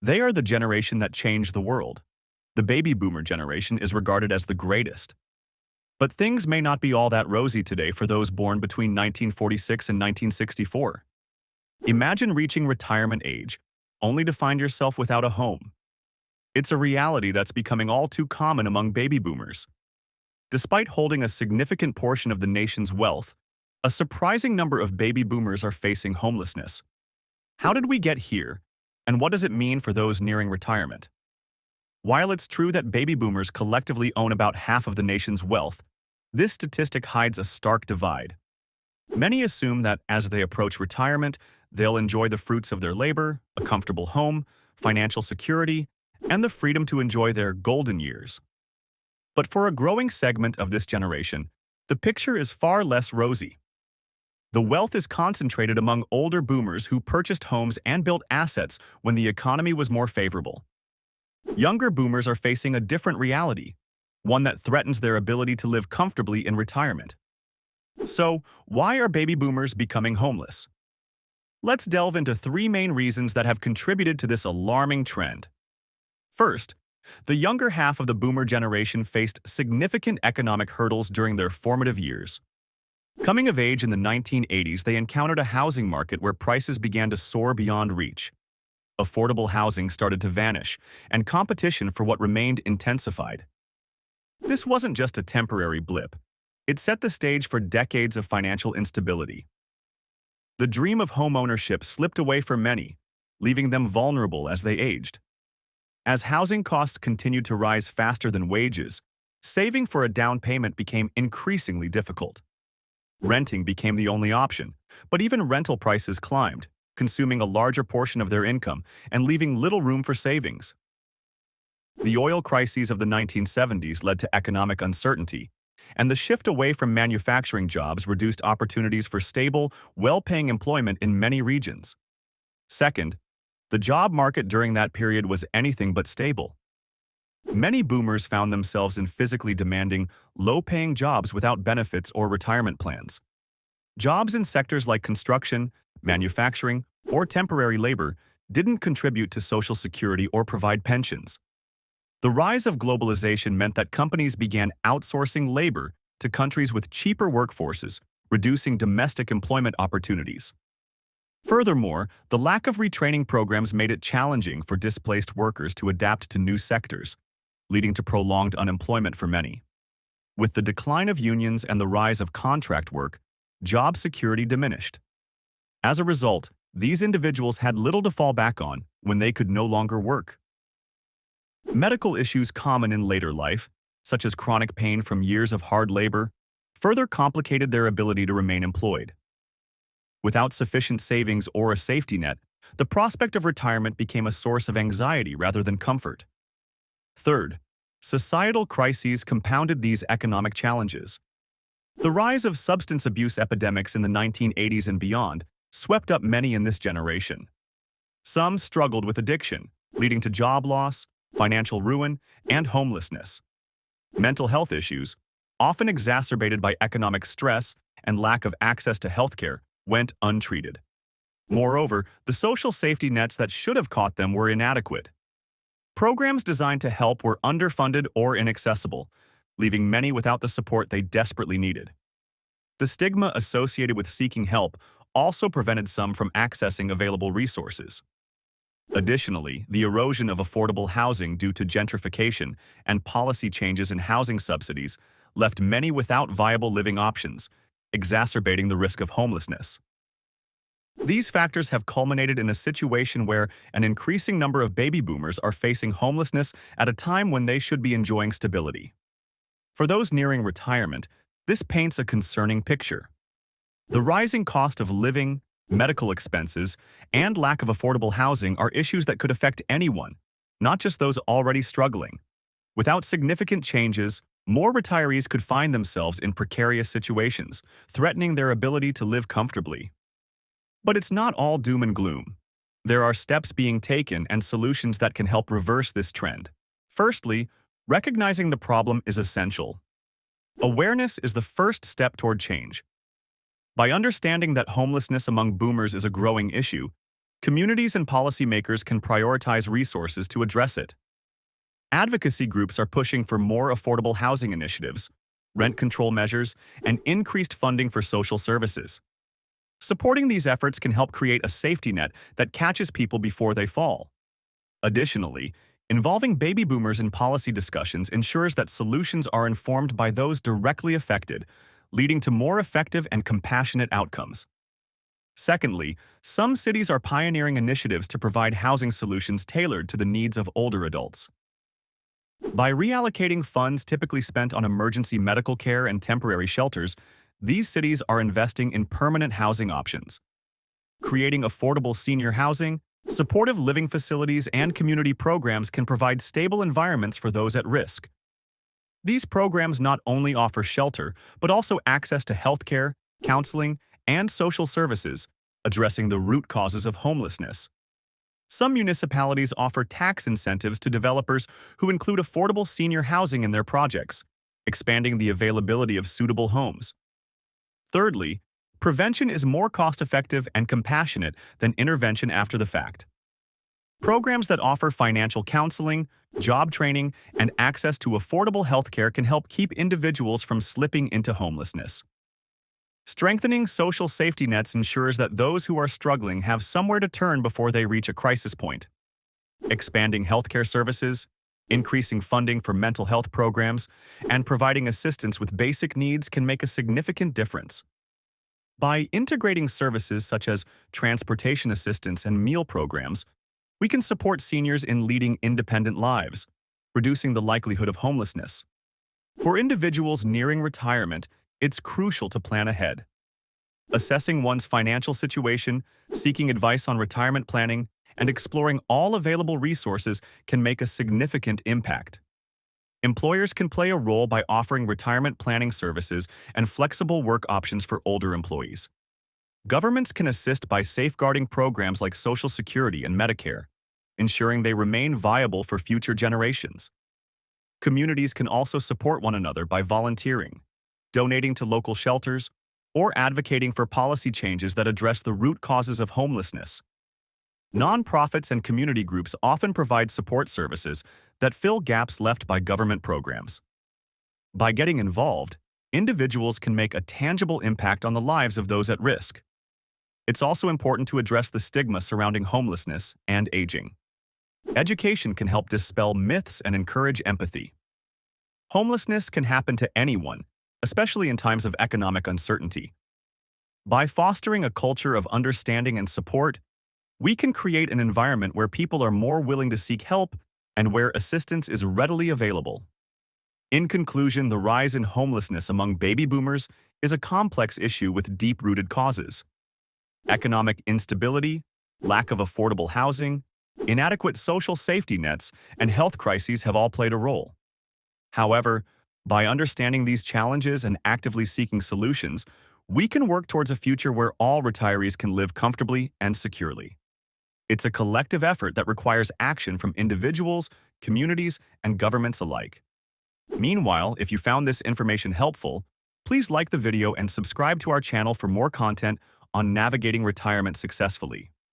They are the generation that changed the world. The baby boomer generation is regarded as the greatest. But things may not be all that rosy today for those born between 1946 and 1964. Imagine reaching retirement age, only to find yourself without a home. It's a reality that's becoming all too common among baby boomers. Despite holding a significant portion of the nation's wealth, a surprising number of baby boomers are facing homelessness. How did we get here, and what does it mean for those nearing retirement? While it's true that baby boomers collectively own about half of the nation's wealth, this statistic hides a stark divide. Many assume that as they approach retirement, they'll enjoy the fruits of their labor, a comfortable home, financial security, and the freedom to enjoy their golden years. But for a growing segment of this generation, the picture is far less rosy. The wealth is concentrated among older boomers who purchased homes and built assets when the economy was more favorable. Younger boomers are facing a different reality, one that threatens their ability to live comfortably in retirement. So, why are baby boomers becoming homeless? Let's delve into three main reasons that have contributed to this alarming trend. First, the younger half of the boomer generation faced significant economic hurdles during their formative years. Coming of age in the 1980s, they encountered a housing market where prices began to soar beyond reach. Affordable housing started to vanish, and competition for what remained intensified. This wasn't just a temporary blip. It set the stage for decades of financial instability. The dream of homeownership slipped away for many, leaving them vulnerable as they aged. As housing costs continued to rise faster than wages, saving for a down payment became increasingly difficult. Renting became the only option, but even rental prices climbed, consuming a larger portion of their income and leaving little room for savings. The oil crises of the 1970s led to economic uncertainty, and the shift away from manufacturing jobs reduced opportunities for stable, well-paying employment in many regions. Second, the job market during that period was anything but stable. Many boomers found themselves in physically demanding, low-paying jobs without benefits or retirement plans. Jobs in sectors like construction, manufacturing, or temporary labor didn't contribute to Social Security or provide pensions. The rise of globalization meant that companies began outsourcing labor to countries with cheaper workforces, reducing domestic employment opportunities. Furthermore, the lack of retraining programs made it challenging for displaced workers to adapt to new sectors, leading to prolonged unemployment for many. With the decline of unions and the rise of contract work, job security diminished. As a result, these individuals had little to fall back on when they could no longer work. Medical issues common in later life, such as chronic pain from years of hard labor, further complicated their ability to remain employed. Without sufficient savings or a safety net, the prospect of retirement became a source of anxiety rather than comfort. Third, societal crises compounded these economic challenges. The rise of substance abuse epidemics in the 1980s and beyond swept up many in this generation. Some struggled with addiction, leading to job loss, financial ruin, and homelessness. Mental health issues, often exacerbated by economic stress and lack of access to healthcare, went untreated. Moreover, the social safety nets that should have caught them were inadequate. Programs designed to help were underfunded or inaccessible, leaving many without the support they desperately needed. The stigma associated with seeking help also prevented some from accessing available resources. Additionally, the erosion of affordable housing due to gentrification and policy changes in housing subsidies left many without viable living options, exacerbating the risk of homelessness. These factors have culminated in a situation where an increasing number of baby boomers are facing homelessness at a time when they should be enjoying stability. For those nearing retirement, this paints a concerning picture. The rising cost of living, medical expenses, and lack of affordable housing are issues that could affect anyone, not just those already struggling. Without significant changes, more retirees could find themselves in precarious situations, threatening their ability to live comfortably. But it's not all doom and gloom. There are steps being taken and solutions that can help reverse this trend. Firstly, recognizing the problem is essential. Awareness is the first step toward change. By understanding that homelessness among boomers is a growing issue, Communities and policymakers can prioritize resources to address it. Advocacy groups are pushing for more affordable housing initiatives, rent control measures, and increased funding for social services. Supporting these efforts can help create a safety net that catches people before they fall. Additionally, involving baby boomers in policy discussions ensures that solutions are informed by those directly affected, leading to more effective and compassionate outcomes. Secondly, some cities are pioneering initiatives to provide housing solutions tailored to the needs of older adults. By reallocating funds typically spent on emergency medical care and temporary shelters, these cities are investing in permanent housing options. Creating affordable senior housing, supportive living facilities, and community programs can provide stable environments for those at risk. These programs not only offer shelter, but also access to healthcare, counseling, and social services, addressing the root causes of homelessness. Some municipalities offer tax incentives to developers who include affordable senior housing in their projects, expanding the availability of suitable homes. Thirdly, prevention is more cost-effective and compassionate than intervention after the fact. Programs that offer financial counseling, job training, and access to affordable healthcare can help keep individuals from slipping into homelessness. Strengthening social safety nets ensures that those who are struggling have somewhere to turn before they reach a crisis point. Expanding healthcare services, increasing funding for mental health programs, and providing assistance with basic needs can make a significant difference. By integrating services such as transportation assistance and meal programs, we can support seniors in leading independent lives, reducing the likelihood of homelessness. For individuals nearing retirement, it's crucial to plan ahead. Assessing one's financial situation, seeking advice on retirement planning, and exploring all available resources can make a significant impact. Employers can play a role by offering retirement planning services and flexible work options for older employees. Governments can assist by safeguarding programs like Social Security and Medicare, ensuring they remain viable for future generations. Communities can also support one another by volunteering, donating to local shelters, or advocating for policy changes that address the root causes of homelessness. Nonprofits and community groups often provide support services that fill gaps left by government programs. By getting involved, individuals can make a tangible impact on the lives of those at risk. It's also important to address the stigma surrounding homelessness and aging. Education can help dispel myths and encourage empathy. Homelessness can happen to anyone, especially in times of economic uncertainty. By fostering a culture of understanding and support, we can create an environment where people are more willing to seek help and where assistance is readily available. In conclusion, the rise in homelessness among baby boomers is a complex issue with deep-rooted causes. Economic instability, lack of affordable housing, inadequate social safety nets, and health crises have all played a role. However, by understanding these challenges and actively seeking solutions, we can work towards a future where all retirees can live comfortably and securely. It's a collective effort that requires action from individuals, communities, and governments alike. Meanwhile, if you found this information helpful, please like the video and subscribe to our channel for more content on navigating retirement successfully.